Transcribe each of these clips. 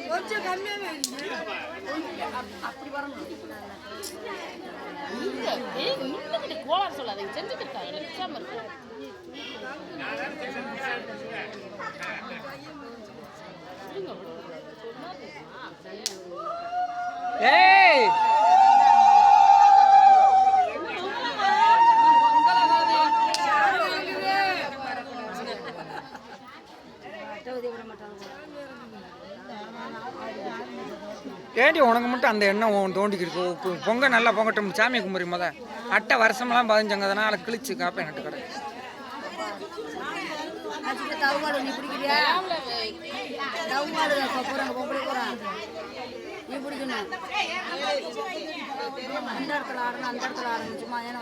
கொஞ்சம் கம்மியாவே அப்படி வரணும். கோளாறு சொல்லாதீங்க, செஞ்சுக்கிட்டா எக்ஸாம் இருக்கு. ஏய் ஏண்டி உனக்கு மட்டும் அந்த எண்ணம் தோண்டிக்கிட்டு பொங்க நல்லா பொங்கட்டும் சாமி கும்பிரி முத அட்டை வருஷமெல்லாம் பதிஞ்சாங்க அதனால கிழிச்சு காப்பேன் நட்டு கடை நீ பிடிக்கணும் அந்த இடத்துல ஆடணும் அந்த இடத்துல ஆடணும் சும்மா ஏன்னா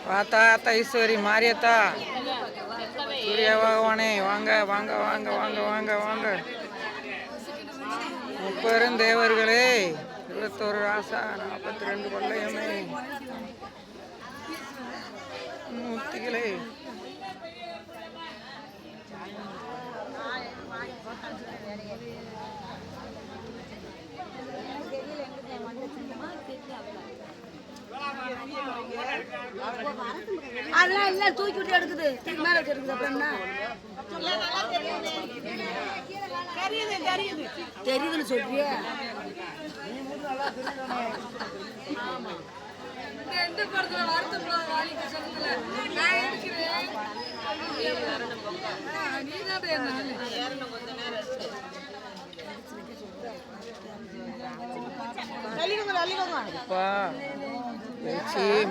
பார்த்தா அத்தா ஈஸ்வரி மாரியத்தா சூரிய பகவானே வாங்க வாங்க வாங்க வாங்க வாங்க வாங்க முப்பெருந்தேவர்களே 21 ராசா 42 கொள்ளையமே மூர்த்திகளே அதெல்லாம் இல்ல தூக்கி விட்டு எடுக்குது தூக்கி மேல வச்சு எடுக்குது அப்புறம் என்ன தெரியுதுன்னு சொல்றிய எந்த படத்துல வார்த்தை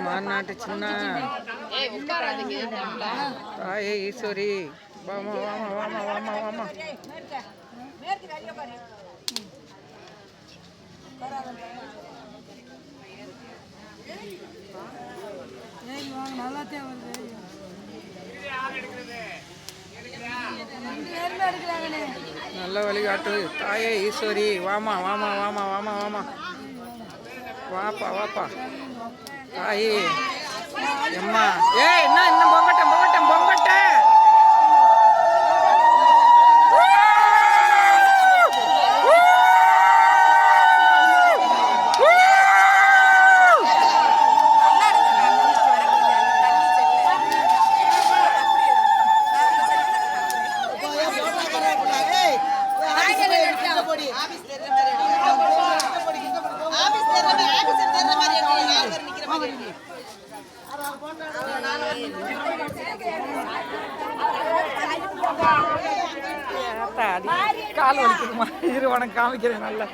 மாநாட்டு சின்ன தாயே ஈஸ்வரி வாமா வாமா வாமா வாமா வாமா நல்ல வழிகாட்டு தாயே ஈஸ்வரி வாமா வாமா வாமா வாமா வாமா வாப்பா வாப்பா தாயே எம்மா ஏய் என்ன இன்னும் பொங்கட்டம் பொங்கட்டம் பொங்கட்ட கால் வலிக்குதுமா இரு உனக்கு காமிக்கிறேன் நல்லா